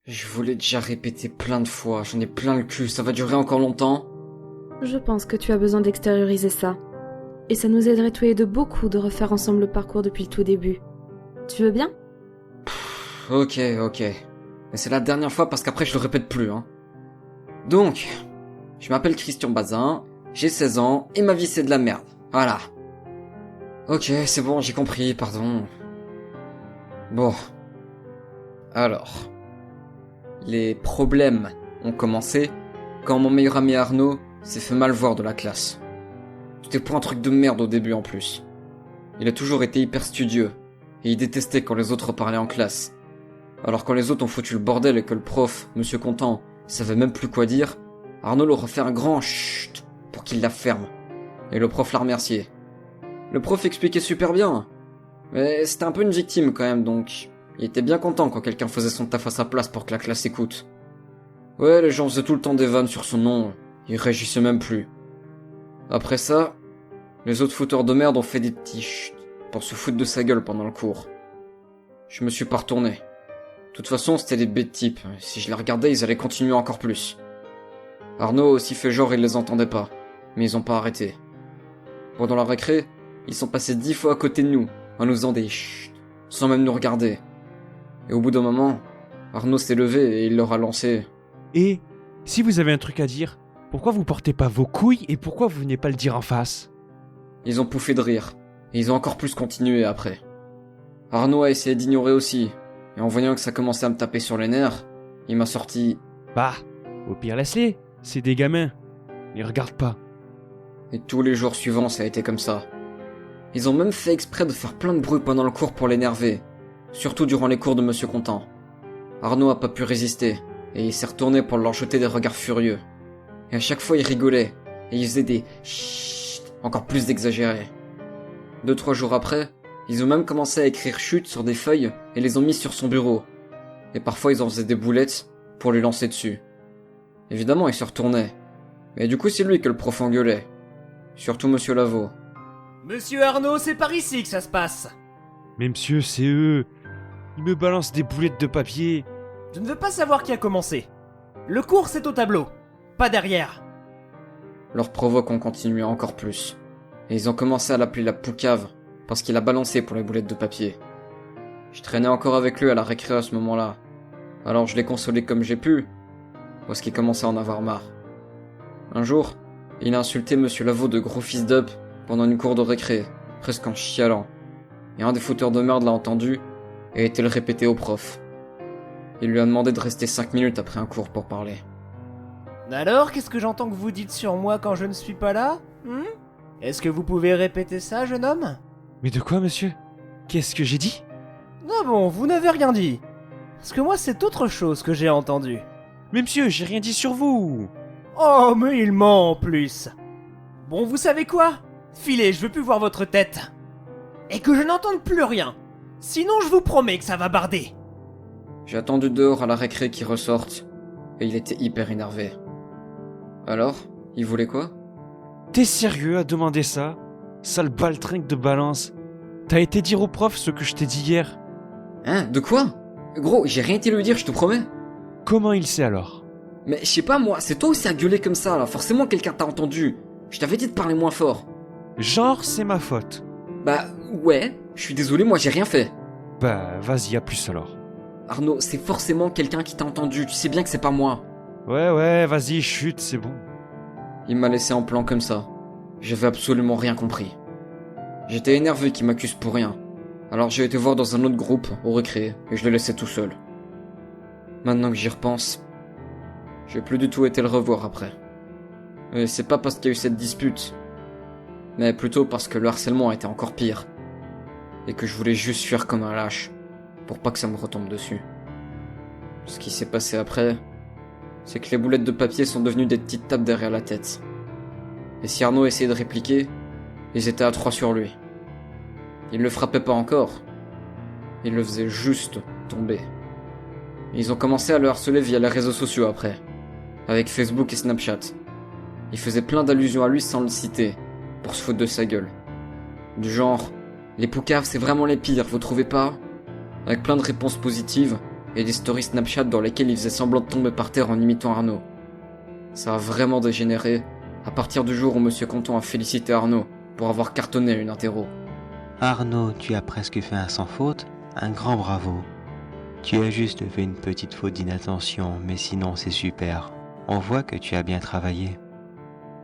Je vous l'ai déjà répété plein de fois, j'en ai plein le cul, ça va durer encore longtemps? Je pense que tu as besoin d'extérioriser ça. Et ça nous aiderait tous les deux beaucoup de refaire ensemble le parcours depuis le tout début. Tu veux bien? Ok. Mais c'est la dernière fois parce qu'après je le répète plus, hein. Donc, je m'appelle Christian Bazin, j'ai 16 ans et ma vie c'est de la merde. Voilà. Ok, c'est bon, j'ai compris, pardon. Bon. Alors. Les problèmes ont commencé quand mon meilleur ami Arnaud s'est fait mal voir de la classe. C'était pour un truc de merde au début en plus. Il a toujours été hyper studieux, et il détestait quand les autres parlaient en classe. Alors quand les autres ont foutu le bordel et que le prof, Monsieur Content, savait même plus quoi dire, Arnaud leur a fait un grand chut pour qu'il la ferme. Et le prof l'a remercié. Le prof expliquait super bien, mais c'était un peu une victime quand même, donc il était bien content quand quelqu'un faisait son taf à sa place pour que la classe écoute. Ouais, les gens faisaient tout le temps des vannes sur son nom, il réagissait même plus. Après ça, les autres fouteurs de merde ont fait des petits chut pour se foutre de sa gueule pendant le cours. Je me suis pas retourné. De toute façon, c'était des bêtes types, si je les regardais, ils allaient continuer encore plus. Arnaud a aussi fait genre il les entendait pas, mais ils ont pas arrêté. Pendant la récré, ils sont passés 10 fois à côté de nous, en nous faisant des chut, sans même nous regarder. Et au bout d'un moment, Arnaud s'est levé et il leur a lancé. Et si vous avez un truc à dire, pourquoi vous portez pas vos couilles et pourquoi vous venez pas le dire en face? Ils ont pouffé de rire, et ils ont encore plus continué après. Arnaud a essayé d'ignorer aussi, et en voyant que ça commençait à me taper sur les nerfs, il m'a sorti. Bah, au pire laisse-les, c'est des gamins. Les regarde pas. Et tous les jours suivants, ça a été comme ça. Ils ont même fait exprès de faire plein de bruit pendant le cours pour l'énerver, surtout durant les cours de Monsieur Content. Arnaud a pas pu résister, et il s'est retourné pour leur jeter des regards furieux. Et à chaque fois, il rigolait, et il faisait des chut encore plus exagérés. 2-3 jours après, ils ont même commencé à écrire chut sur des feuilles et les ont mis sur son bureau. Et parfois, ils en faisaient des boulettes pour lui lancer dessus. Évidemment, il se retournait. Mais du coup, c'est lui que le prof engueulait. Surtout Monsieur Lavaux. Monsieur Arnaud, c'est par ici que ça se passe. Mais monsieur, c'est eux. Ils me balancent des boulettes de papier. Je ne veux pas savoir qui a commencé. Le cours, c'est au tableau, pas derrière. Leurs provoques ont continué encore plus. Et ils ont commencé à l'appeler la poucave, parce qu'il a balancé pour les boulettes de papier. Je traînais encore avec lui à la récré à ce moment-là. Alors je l'ai consolé comme j'ai pu, parce qu'il commençait à en avoir marre. Un jour, il a insulté Monsieur Lavaux de gros fils d'up pendant une cour de récré, presque en chialant. Et un des fouteurs de merde l'a entendu, et a été le répéter au prof. Il lui a demandé de rester 5 minutes après un cours pour parler. Alors, qu'est-ce que j'entends que vous dites sur moi quand je ne suis pas là? Est-ce que vous pouvez répéter ça, jeune homme? Mais de quoi, monsieur? Qu'est-ce que j'ai dit? Ah bon, vous n'avez rien dit. Parce que moi, c'est autre chose que j'ai entendu. Mais monsieur, j'ai rien dit sur vous. Oh, mais il ment en plus. Bon, vous savez quoi? Filez, je veux plus voir votre tête. Et que je n'entende plus rien. Sinon, je vous promets que ça va barder. J'ai attendu dehors à la récré qu'il ressorte, et il était hyper énervé. Alors, il voulait quoi? T'es sérieux à demander ça? Sale baltringue de balance. T'as été dire au prof ce que je t'ai dit hier? Hein? De quoi? Gros, j'ai rien été lui dire, je te promets. Comment il sait alors? Mais je sais pas moi, c'est toi aussi à gueuler comme ça là, forcément quelqu'un t'a entendu. Je t'avais dit de parler moins fort. Genre, c'est ma faute. Bah ouais, je suis désolé, moi j'ai rien fait. Bah, vas-y, à plus alors. Arnaud, c'est forcément quelqu'un qui t'a entendu, tu sais bien que c'est pas moi. Ouais, vas-y, chute, c'est bon. Il m'a laissé en plan comme ça. J'avais absolument rien compris. J'étais énervé qu'il m'accuse pour rien. Alors j'ai été voir dans un autre groupe, au récré, et je le laissais tout seul. Maintenant que j'y repense, j'ai plus du tout été le revoir après. Et c'est pas parce qu'il y a eu cette dispute, mais plutôt parce que le harcèlement était encore pire. Et que je voulais juste fuir comme un lâche, pour pas que ça me retombe dessus. Ce qui s'est passé après, c'est que les boulettes de papier sont devenues des petites tapes derrière la tête. Et si Arnaud essayait de répliquer, ils étaient à 3 sur lui. Ils le frappaient pas encore, ils le faisaient juste tomber. Et ils ont commencé à le harceler via les réseaux sociaux après, avec Facebook et Snapchat. Ils faisaient plein d'allusions à lui sans le citer, pour se foutre de sa gueule. Du genre, les poucaves c'est vraiment les pires, vous trouvez pas? Avec plein de réponses positives, et des stories Snapchat dans lesquelles il faisait semblant de tomber par terre en imitant Arnaud. Ça a vraiment dégénéré à partir du jour où Monsieur Canton a félicité Arnaud pour avoir cartonné à une interro. Arnaud, tu as presque fait un sans faute, un grand bravo. Tu as juste fait une petite faute d'inattention, mais sinon c'est super. On voit que tu as bien travaillé.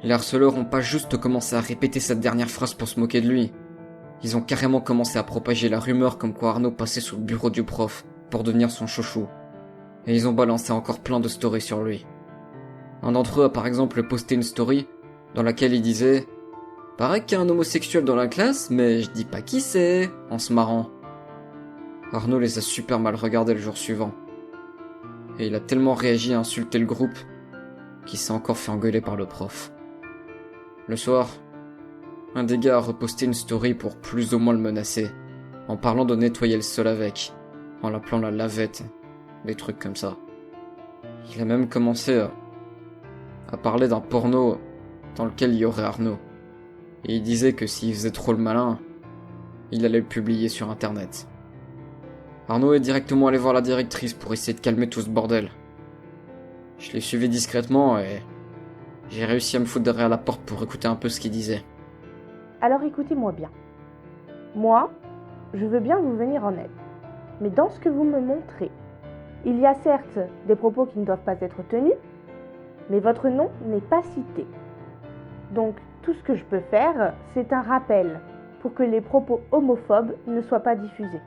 Les harceleurs ont pas juste commencé à répéter cette dernière phrase pour se moquer de lui. Ils ont carrément commencé à propager la rumeur comme quoi Arnaud passait sous le bureau du prof pour devenir son chouchou. Et ils ont balancé encore plein de stories sur lui. Un d'entre eux a par exemple posté une story dans laquelle il disait « Paraît qu'il y a un homosexuel dans la classe, mais je dis pas qui c'est », en se marrant. Arnaud les a super mal regardés le jour suivant. Et il a tellement réagi à insulter le groupe qu'il s'est encore fait engueuler par le prof. Le soir, un des gars a reposté une story pour plus ou moins le menacer, en parlant de nettoyer le sol avec, en l'appelant la lavette, des trucs comme ça. Il a même commencé à parler d'un porno dans lequel il y aurait Arnaud. Et il disait que s'il faisait trop le malin, il allait le publier sur internet. Arnaud est directement allé voir la directrice pour essayer de calmer tout ce bordel. Je l'ai suivi discrètement et j'ai réussi à me foutre derrière la porte pour écouter un peu ce qu'il disait. Alors écoutez-moi bien. Moi, je veux bien vous venir en aide. Mais dans ce que vous me montrez, il y a certes des propos qui ne doivent pas être tenus, mais votre nom n'est pas cité. Donc, tout ce que je peux faire, c'est un rappel pour que les propos homophobes ne soient pas diffusés.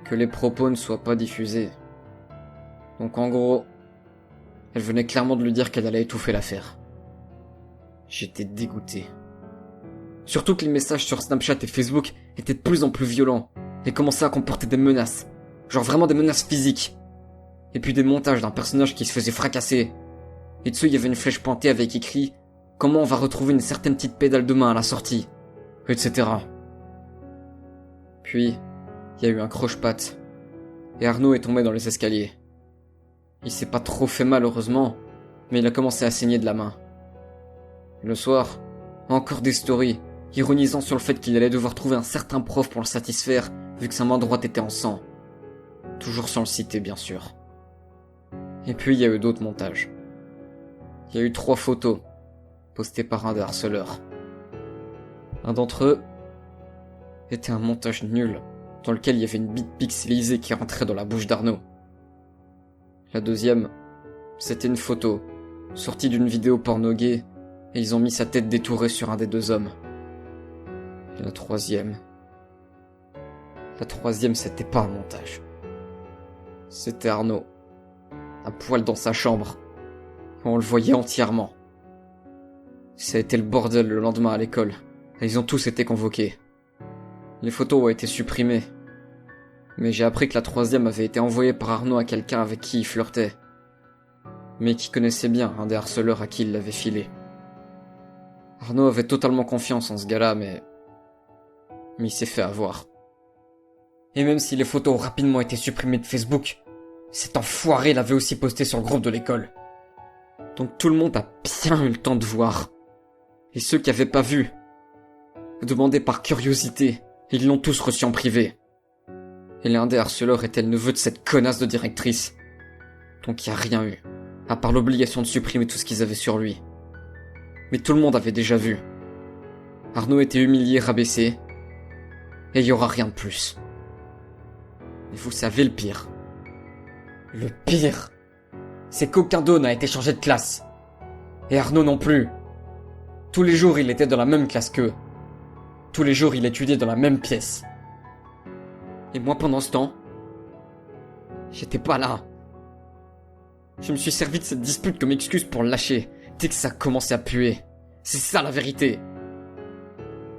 Que les propos ne soient pas diffusés. Donc en gros, elle venait clairement de lui dire qu'elle allait étouffer l'affaire. J'étais dégoûté. Surtout que les messages sur Snapchat et Facebook étaient de plus en plus violents et commençaient à comporter des menaces. Genre vraiment des menaces physiques. Et puis des montages d'un personnage qui se faisait fracasser. Et dessous il y avait une flèche pointée avec écrit « Comment on va retrouver une certaine petite pédale de main à la sortie ?» etc. Puis, il y a eu un croche-patte. Et Arnaud est tombé dans les escaliers. Il s'est pas trop fait mal heureusement, mais il a commencé à saigner de la main. Le soir, encore des stories, ironisant sur le fait qu'il allait devoir trouver un certain prof pour le satisfaire, vu que sa main droite était en sang. Toujours sans le citer, bien sûr. Et puis il y a eu d'autres montages. Il y a eu 3 photos, postées par un des harceleurs. Un d'entre eux était un montage nul, dans lequel il y avait une bite pixelisée qui rentrait dans la bouche d'Arnaud. La deuxième, c'était une photo, sortie d'une vidéo porno gay, et ils ont mis sa tête détourée sur un des 2 hommes. Et la troisième, c'était pas un montage. C'était Arnaud, à poil dans sa chambre. On le voyait entièrement. Ça a été le bordel le lendemain à l'école, et ils ont tous été convoqués. Les photos ont été supprimées. Mais j'ai appris que la troisième avait été envoyée par Arnaud à quelqu'un avec qui il flirtait. Mais qui connaissait bien un des harceleurs à qui il l'avait filé. Arnaud avait totalement confiance en ce gars-là, mais il s'est fait avoir. Et même si les photos ont rapidement été supprimées de Facebook, cet enfoiré l'avait aussi posté sur le groupe de l'école. Donc tout le monde a bien eu le temps de voir. Et ceux qui avaient pas vu, demandaient par curiosité, et ils l'ont tous reçu en privé. Et l'un des harceleurs était le neveu de cette connasse de directrice. Donc y a rien eu, à part l'obligation de supprimer tout ce qu'ils avaient sur lui. Mais tout le monde avait déjà vu. Arnaud était humilié, rabaissé, et il y aura rien de plus. Et vous savez le pire. Le pire, c'est qu'aucun d'eux n'a été changé de classe. Et Arnaud non plus. Tous les jours, il était dans la même classe qu'eux. Tous les jours, il étudiait dans la même pièce. Et moi, pendant ce temps, j'étais pas là. Je me suis servi de cette dispute comme excuse pour le lâcher, dès que ça a commencé à puer. C'est ça la vérité.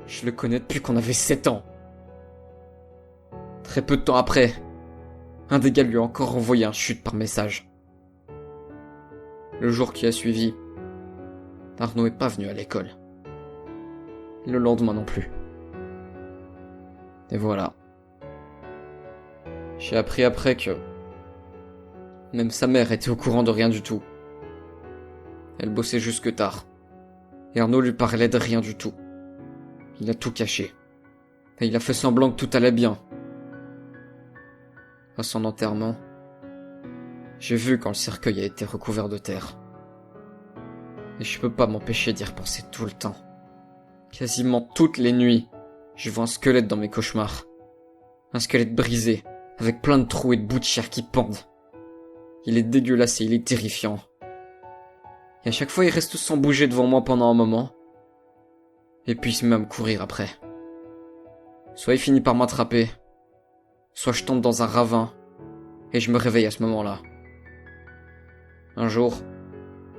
Je le connais depuis qu'on avait 7 ans. Très peu de temps après, un des gars lui a encore envoyé un chute par message. Le jour qui a suivi, Arnaud est pas venu à l'école. Le lendemain non plus. Et voilà. J'ai appris après que même sa mère était au courant de rien du tout. Elle bossait jusque tard. Et Arnaud lui parlait de rien du tout. Il a tout caché. Et il a fait semblant que tout allait bien. À son enterrement, j'ai vu quand le cercueil a été recouvert de terre. Et je peux pas m'empêcher d'y repenser tout le temps. Quasiment toutes les nuits, je vois un squelette dans mes cauchemars. Un squelette brisé, avec plein de trous et de bouts de chair qui pendent. Il est dégueulasse et il est terrifiant. Et à chaque fois, il reste sans bouger devant moi pendant un moment. Et puis il se met à me courir après. Soit il finit par m'attraper, soit je tombe dans un ravin, et je me réveille à ce moment-là. Un jour,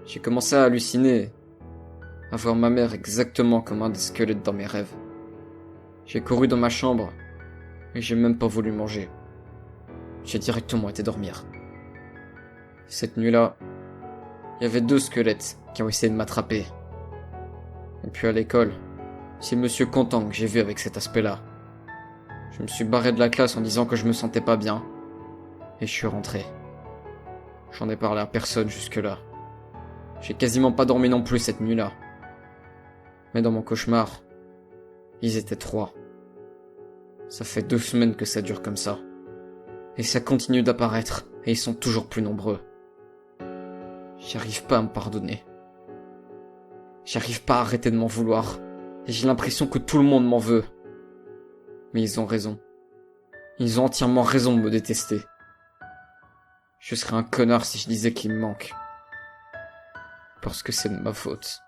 j'ai commencé à halluciner, à voir ma mère exactement comme un des squelettes dans mes rêves. J'ai couru dans ma chambre, et j'ai même pas voulu manger. J'ai directement été dormir. Cette nuit-là, il y avait 2 squelettes qui ont essayé de m'attraper. Et puis à l'école, c'est Monsieur Content que j'ai vu avec cet aspect-là. Je me suis barré de la classe en disant que je me sentais pas bien, et je suis rentré. J'en ai parlé à personne jusque-là. J'ai quasiment pas dormi non plus cette nuit-là. Mais dans mon cauchemar, ils étaient 3. Ça fait 2 semaines que ça dure comme ça. Et ça continue d'apparaître, et ils sont toujours plus nombreux. J'arrive pas à me pardonner. J'arrive pas à arrêter de m'en vouloir, et j'ai l'impression que tout le monde m'en veut. Mais ils ont raison. Ils ont entièrement raison de me détester. Je serais un connard si je disais qu'il me manque. Parce que c'est de ma faute.